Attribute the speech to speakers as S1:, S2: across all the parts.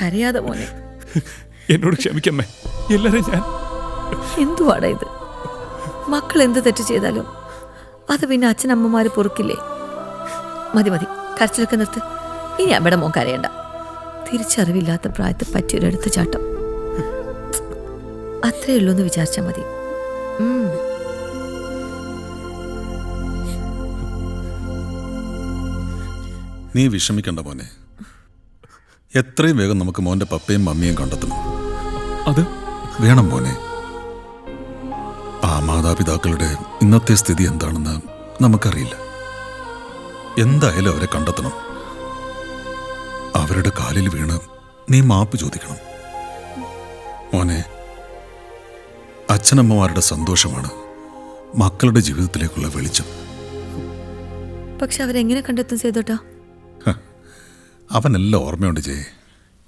S1: കരയാതെ മോനെ,
S2: എന്നോട് ക്ഷമിക്കമ്മേ. എല്ലാരും ഞാൻ
S1: എന്തുവാടാ ഇത്? മക്കൾ എന്ത് തെറ്റ് ചെയ്താലും അത് പിന്നെ അച്ഛനമ്മമാര് പൊറുക്കില്ലേ? മതി മതി, കരച്ചിലൊക്കെ നിർത്ത്. ഇനി അമ്മയുടെ മോൻ കരയണ്ട. തിരിച്ചറിവില്ലാത്ത പ്രായത്തിൽ പറ്റിയൊരു എടുത്തുചാട്ടം അത്രേ ഉള്ളൂ എന്ന് വിചാരിച്ചാൽ മതി.
S3: നീ വിഷമിക്കണ്ട മോനെ. എത്രയും വേഗം നമുക്ക് മോന്റെ പപ്പയും മമ്മിയും കണ്ടെത്തണം.
S2: അത്
S3: വേണം മോനെ. ആ മാതാപിതാക്കളുടെ ഇന്നത്തെ സ്ഥിതി എന്താണെന്ന് നമുക്കറിയില്ല. എന്തായാലും അവരെ കണ്ടെത്തണം. അവരുടെ കാലിൽ വീണ് നീ മാപ്പ് ചോദിക്കണം മോനെ. അച്ഛനമ്മമാരുടെ സന്തോഷമാണ് മക്കളുടെ ജീവിതത്തിലേക്കുള്ള വെളിച്ചം.
S1: പക്ഷെ അവരെങ്ങനെ കണ്ടെത്തും ചെയ്തോട്ടാ?
S3: അവനെല്ലാം ഓർമ്മയുണ്ട് ജയ്.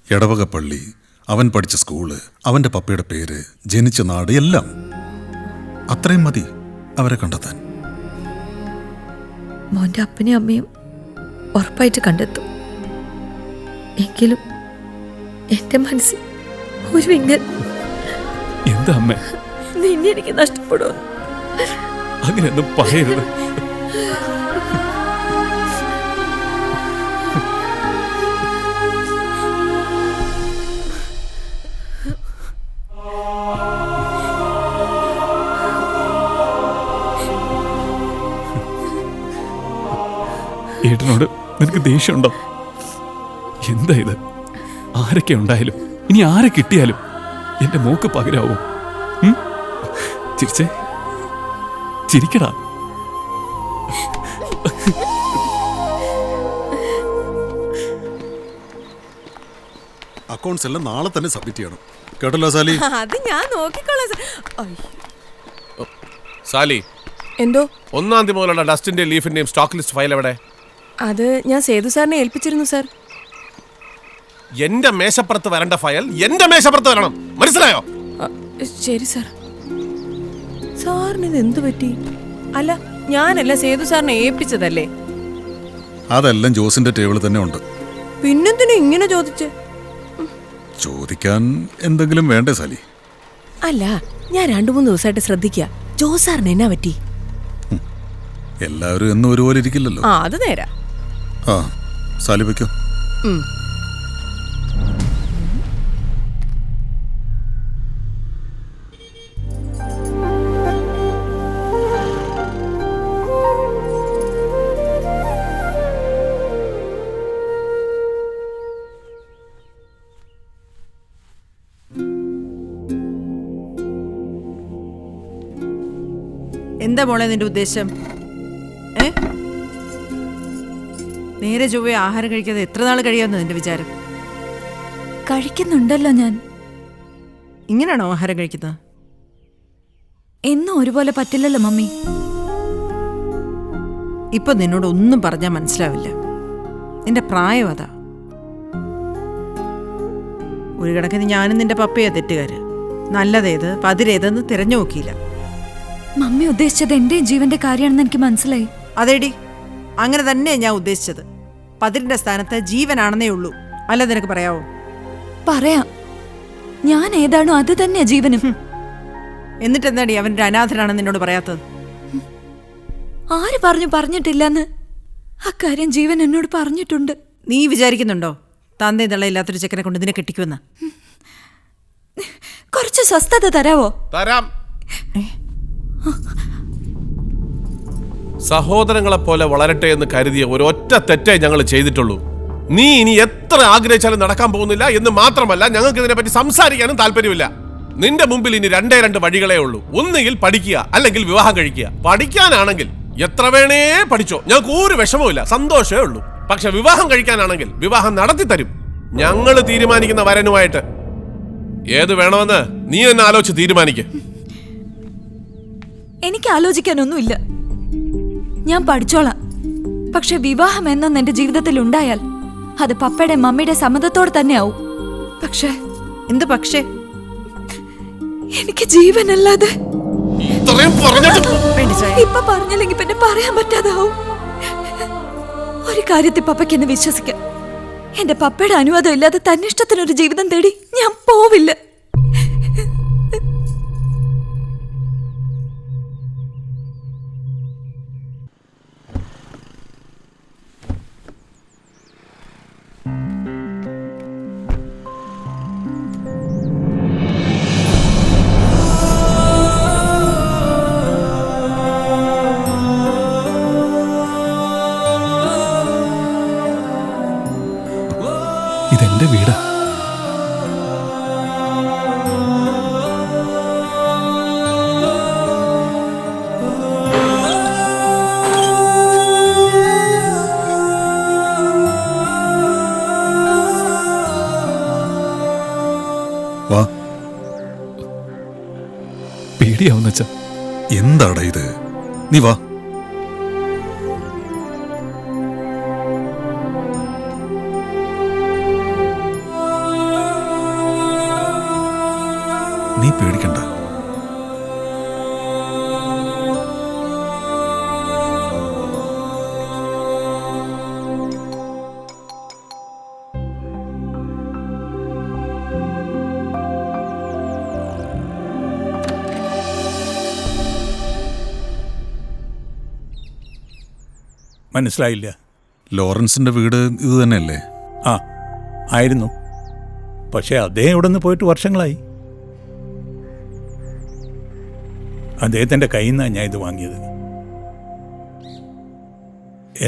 S3: എടവക പള്ളി, അവൻ പഠിച്ച സ്കൂള്, അവന്റെ പപ്പയുടെ പേര്, ജനിച്ച നാട്, എല്ലാം. അത്രയും മതി അവരെ കണ്ടെത്താൻ.
S1: മോന്റെ അപ്പനെയും അമ്മയും ഉറപ്പായിട്ട് കണ്ടെത്തും. എങ്കിലും എന്റെ മനസ്സിൽ ഒരു വിങ്ങൽ.
S2: എന്താ അമ്മേ?
S1: നിന്നെ എനിക്ക് നഷ്ടപ്പെടുമോ?
S2: അങ്ങനെയൊന്നും പറയരുത്. ഏട്ടനോട് നിനക്ക് ദേഷ്യമുണ്ടോ? എന്താ ഇത്? ആരൊക്കെ ഉണ്ടായാലും ഇനി ആരെ കിട്ടിയാലും എന്റെ മോക്ക് പകരാവോ? ചിരിച്ചേ, ചിരിക്കടാ.
S3: അക്കൗണ്ട്സ് എല്ലാം നാളെ തന്നെ സബ്മിറ്റ് ചെയ്യണം. കേട്ടല്ലോ സാലി?
S1: അത് ഞാൻ നോക്കിക്കോളാം.
S4: സാലി,
S5: എന്തോ
S4: 1-ാം തീയതി മുതലുള്ള ഡസ്റ്റിന്റെ ലീഫിന്റെയും സ്റ്റോക്ക് ലിസ്റ്റ് ഫയൽ എവിടെ?
S5: അത് ഞാൻ സേതു സാറിനെ ഏൽപ്പിച്ചിരുന്നു സാർ.
S4: എന്റെ മേശപ്പുറത്ത് വരേണ്ട ഫയൽ എന്റെ മേശപ്പുറത്ത് വരണം, മനസ്സിലായോ?
S5: ശരി സാർ. സാറിന് ഇത് എന്തു പറ്റി? അല്ല, ഞാനല്ല, സേതു സാറിനെ ഏൽപ്പിച്ചതല്ലേ.
S3: അതെല്ലാം ജോസിന്റെ ടേബിളിൽ തന്നെ ഉണ്ട്.
S5: പിന്നെന്തിനാ ഇങ്ങനെ ചോദിച്ച്?
S3: ചോദിക്കാൻ എന്തെങ്കിലും വേണ്ടേ സാലി?
S5: അല്ല, ഞാൻ 2-3 ദിവസമായിട്ട് ശ്രദ്ധിക്കുക. ജോസാറിന് എന്നാ പറ്റി?
S3: എല്ലാവരും എന്നും ഒരുപോലെ ഇരിക്കില്ലല്ലോ.
S5: അത് നേരാ.
S3: ആ സാലി വയ്ക്കോ.
S6: എന്താ മോളെ നിന്റെ ഉദ്ദേശം? നേരെ ചൊവ്വേ ആഹാരം കഴിക്കാതെ എത്ര നാൾ കഴിയാമെന്ന് നിന്റെ വിചാരം?
S7: കഴിക്കുന്നുണ്ടല്ലോ ഞാൻ.
S6: ഇങ്ങനെയാണോ ആഹാരം കഴിക്കുന്നത്?
S7: എന്നും ഒരുപോലെ പറ്റില്ലല്ലോ മമ്മി.
S6: ഇപ്പൊ നിന്നോട് ഒന്നും പറഞ്ഞാൽ മനസ്സിലാവില്ല. നിന്റെ പ്രായം അതാ. ഒരു കണക്കിന് ഞാനും നിന്റെ പപ്പയാ തെറ്റുകാര്. നല്ലതേത് പതിരേതെന്ന് തിരഞ്ഞു നോക്കിയില്ല.
S7: മമ്മി ഉദ്ദേശിച്ചത് എന്റെയും ജീവന്റെ കാര്യമാണെന്ന് എനിക്ക് മനസ്സിലായി.
S6: അതേടി, അങ്ങനെ തന്നെയാ ഞാൻ ഉദ്ദേശിച്ചത്. പതിരിന്റെ സ്ഥാനത്ത് ജീവനാണെന്നേ ഉള്ളൂ. അല്ല, നിനക്ക് പറയാവോ?
S7: പറയാം. ഞാൻ ഏതാണോ അത് തന്നെയാ ജീവനും.
S6: എന്നിട്ടെന്താടി അവൻ്റെ അനാഥനാണെന്ന് നിന്നോട് പറയാത്തത്?
S7: ആര് പറഞ്ഞിട്ടില്ലെന്ന്? അക്കാര്യം ജീവൻ എന്നോട് പറഞ്ഞിട്ടുണ്ട്.
S6: നീ വിചാരിക്കുന്നുണ്ടോ തന്തേ തള്ളയില്ലാത്തൊരു ചെക്കനെ കൊണ്ട് ഇതിനെ കെട്ടിക്കുമെന്ന്?
S7: കുറച്ച് സ്വസ്ഥത തരാവോ?
S4: തരാം. സഹോദരങ്ങളെ പോലെ വളരട്ടെ എന്ന് കരുതിയ ഒരൊറ്റ തെറ്റേ ഞങ്ങൾ ചെയ്തിട്ടുള്ളൂ. നീ ഇനി എത്ര ആഗ്രഹിച്ചാലും നടക്കാൻ പോകുന്നില്ല എന്ന് മാത്രമല്ല, ഞങ്ങൾക്ക് ഇതിനെപ്പറ്റി സംസാരിക്കാനും താല്പര്യമില്ല. നിന്റെ മുമ്പിൽ ഇനി 2 വഴികളേ ഉള്ളൂ. ഒന്നുകിൽ പഠിക്കുക, അല്ലെങ്കിൽ വിവാഹം കഴിക്കുക. പഠിക്കാനാണെങ്കിൽ എത്ര വേണേ പഠിച്ചോ, ഞങ്ങൾക്ക് ഒരു വിഷമവുമില്ല, സന്തോഷമേ ഉള്ളൂ. പക്ഷെ വിവാഹം കഴിക്കാനാണെങ്കിൽ വിവാഹം നടത്തി തരും. ഞങ്ങൾ തീരുമാനിക്കുന്ന വരനുമായിട്ട്. ഏത് വേണമെന്ന് നീ തന്നെ ആലോചിച്ച് തീരുമാനിക്ക്.
S7: എനിക്ക് ആലോചിക്കാനൊന്നുമില്ല. ഞാൻ പഠിച്ചോളാം. പക്ഷെ വിവാഹം എന്നൊന്ന് എന്റെ ജീവിതത്തിൽ ഉണ്ടായാൽ അത് പപ്പയുടെ മമ്മിയുടെ സമ്മതത്തോടെ തന്നെ ആവും. പക്ഷെ
S6: എന്ത് പക്ഷേ?
S7: എനിക്ക് ജീവനല്ലാതെ
S4: ഇത്രയും പറഞ്ഞിട്ട്
S6: വേണ്ടി ചായ.
S7: ഇപ്പൊ പറഞ്ഞില്ലെങ്കിൽ പിന്നെ പറയാൻ പറ്റാതാവും. ഒരു കാര്യത്തിൽ പപ്പയ്ക്ക് എന്നെ വിശ്വസിക്കാം. എന്റെ പപ്പയുടെ അനുവാദം ഇല്ലാതെ തന്നിഷ്ടത്തിനൊരു ജീവിതം തേടി ഞാൻ പോവില്ല.
S2: ഇതെന്റെ വീടാ.
S3: വാ.
S2: പേടിയാവുന്ന അച്ഛാ.
S3: എന്താടാ ഇത്? നീ വാ. നീ പേടിക്കണ്ട.
S8: മനസ്സിലായില്ല.
S3: ലോറൻസിന്റെ വീട് ഇത് തന്നെയല്ലേ?
S8: ആ, ആയിരുന്നു. പക്ഷെ അദ്ദേഹം ഇവിടെ നിന്ന് പോയിട്ട് വർഷങ്ങളായി. അദ്ദേഹത്തിൻ്റെ കയ്യിൽ നിന്നാണ് ഞാൻ ഇത് വാങ്ങിയത്.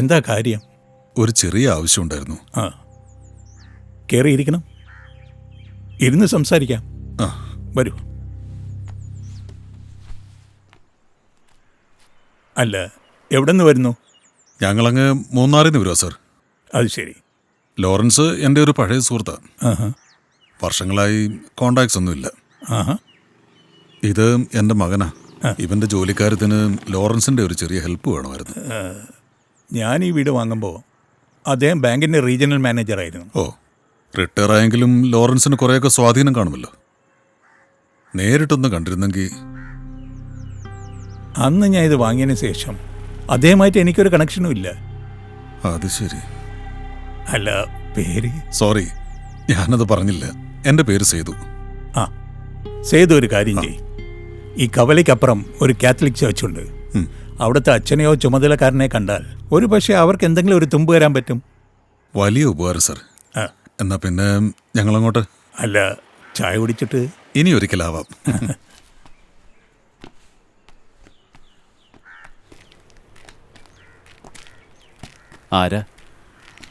S8: എന്താ കാര്യം?
S3: ഒരു ചെറിയ ആവശ്യമുണ്ടായിരുന്നു.
S8: ആ, കയറിയിരിക്കണം. ഇരുന്ന് സംസാരിക്കാം.
S3: ആ,
S8: വരൂ. അല്ല, എവിടെ നിന്ന് വരുന്നു?
S3: ഞങ്ങളങ്ങ് മൂന്നാറിൽ നിന്ന് വരുവാ സർ.
S8: അത് ശരി.
S3: ലോറൻസ് എൻ്റെ ഒരു പഴയ സുഹൃത്താണ്.
S8: ആഹാ.
S3: വർഷങ്ങളായി കോണ്ടാക്ട്സ് ഒന്നുമില്ല.
S8: ആഹാ.
S3: ഇത് എൻ്റെ മകനാ. ഇവൻ്റെ ജോലിക്കാര്യത്തിന് ലോറൻസിൻ്റെ ഒരു ചെറിയ ഹെൽപ്പ് വേണമായിരുന്നു.
S8: ഞാൻ ഈ വീട് വാങ്ങുമ്പോൾ അദ്ദേഹം ബാങ്കിൻ്റെ റീജിയണൽ മാനേജറായിരുന്നു.
S3: ഓ, റിട്ടയർ ആയെങ്കിലും ലോറൻസിന് കുറേയൊക്കെ സ്വാധീനം കാണുമല്ലോ. നേരിട്ടൊന്ന് കണ്ടിരുന്നെങ്കിൽ.
S8: അന്ന് ഞാൻ ഇത് വാങ്ങിയതിന് ശേഷം അദ്ദേഹമായിട്ട് എനിക്കൊരു കണക്ഷനും ഇല്ല.
S3: അത് ശരി.
S8: അല്ല, പേര്?
S3: സോറി, ഞാനത് പറഞ്ഞില്ല. എൻ്റെ പേര് സേതു.
S8: ആ, സേതു ഒരു കാര്യം ചെയ്യും. ഈ കവലയ്ക്കപ്പുറം ഒരു കാത്തലിക് ചർച്ചുണ്ട്. അവിടുത്തെ അച്ഛനെയോ ചുമതലക്കാരനെ കണ്ടാൽ ഒരു പക്ഷേ അവർക്ക് എന്തെങ്കിലും ഒരു തുമ്പ് വരാൻ പറ്റും.
S3: വലിയ ഉപകാരം സർ.
S8: ആ,
S3: എന്നാ പിന്നെ ഞങ്ങളങ്ങോട്ട്.
S8: അല്ല, ചായ കുടിച്ചിട്ട്
S3: ഇനി ഒരിക്കലാവാം.
S2: ആരാ?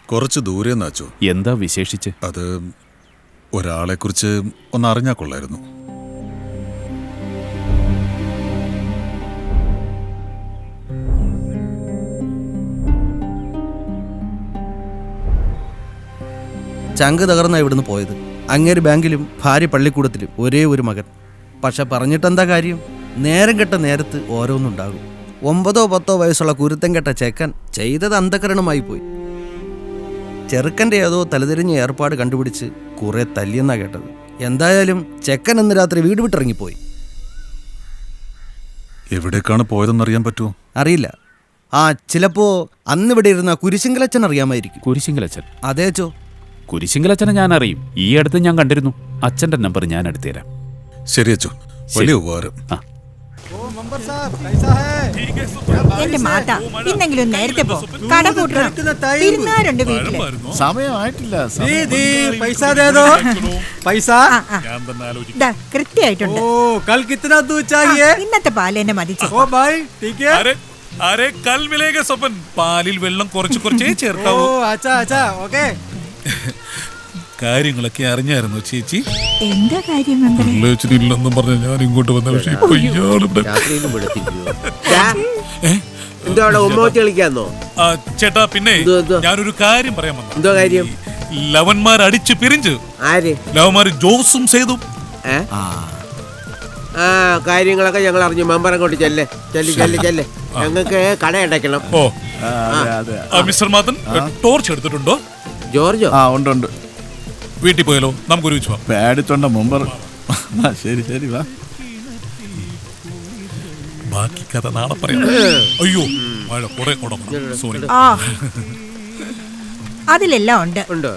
S3: കുറച്ച് ദൂരെ നാച്ചോ.
S2: എന്താ വിശേഷിച്ച്?
S3: അത് ഒരാളെക്കുറിച്ച് ഒന്ന് അറിഞ്ഞാൽ കൊള്ളായിരുന്നു.
S9: ചങ്ക് തകർന്നാണ് ഇവിടുന്ന് പോയത്. അങ്ങേര് ബാങ്കിലും ഭാര്യ പള്ളിക്കൂടത്തിലും ഒരേ ഒരു മകൻ. പക്ഷെ പറഞ്ഞിട്ടെന്താ കാര്യം? നേരം കെട്ട നേരത്ത് ഓരോന്നുണ്ടാകും. 9 or 10 വയസ്സുള്ള കുരുത്തം കെട്ട ചെക്കൻ ചെയ്തത് അന്ധകരണമായി പോയി. ചെറുക്കൻ്റെ ഏതോ തലതിരിഞ്ഞ ഏർപ്പാട് കണ്ടുപിടിച്ച് കുറെ തല്ലിയെന്നാ കേട്ടത്. എന്തായാലും ചെക്കൻ അന്ന് രാത്രി വീട് വിട്ടിറങ്ങിപ്പോയി.
S3: എവിടേക്കാണ് പോയതെന്നറിയാൻ പറ്റുമോ?
S9: അറിയില്ല. ആ, ചിലപ്പോ അന്നിവിടെ ഇരുന്ന കുരിശിങ്കലച്ചൻ അറിയാമായിരിക്കും.
S2: കുരിശിങ്കലച്ഛൻ?
S9: അതേച്ചോ.
S2: കുരിശിങ്കലച്ഛനെ ഞാൻ അറിയും. ഈ അടുത്ത് ഞാൻ കണ്ടിരുന്നു. അച്ഛൻ്റെ നമ്പർ ഞാൻ എടുത്തുതരാം.
S3: ശരി അച്ചോ, വലിയ ഉപകാരം.
S2: ആ,
S6: എന്റെ മാത ഇന്നെങ്കിലും നേരത്തെ പോ. കട കൂട്ടണം. വിരുന്നുകാരുണ്ട് വീട്ടില്.
S10: സമയമായിട്ടില്ല.
S6: ദാ, കൃത്യമായിട്ടുണ്ട്. ഇന്നത്തെ പാല് എന്നെ മതിച്ചു.
S10: പാലിൽ വെള്ളം കുറച്ച് കുറച്ചേ ചേർക്കാവൂ. കാര്യങ്ങളൊക്കെ അറിഞ്ഞായിരുന്നു ചേച്ചി?
S7: എന്താ കാര്യം?
S10: ഇല്ലെന്നും പറഞ്ഞ ഞാൻ ഇങ്ങോട്ട് വന്ന പക്ഷേ ഇപ്പൊ ഇയാളിവിടെ. ചേട്ടാ, പിന്നെ ഞാനൊരു കാര്യം പറയാൻ വന്നു.
S9: എന്തോ കാര്യം?
S10: ലവന്മാർ അടിച്ചു പിരിഞ്ച്. ലവന്മാർ ജോസും സേതും.
S9: കാര്യങ്ങളൊക്കെ ഞങ്ങൾ അറിഞ്ഞു. മെമ്പർ അങ്ങോട്ട് ചെല്ലേ.
S11: ഞങ്ങൾക്ക് കടയടയ്ക്കണം.
S10: ഓ മിസ്റ്റർ മാത്തൻ ടോർച്ച് എടുത്തിട്ടുണ്ടോ?
S11: ജോർജോ?
S12: ഉണ്ട്.
S10: വീട്ടിൽ പോയാലോ? നമുക്ക് ഒരുമിച്ച് പോവാം.
S12: പേടിച്ചോണ്ട മുമ്പ്. ശരി ശരി വാ.
S10: ബാക്കി കഥ നാളെ പറയാം. അയ്യോ മഴ കുറെ സോറി.
S6: അതിലെല്ലാം ഉണ്ട്.
S11: ഉണ്ടോ?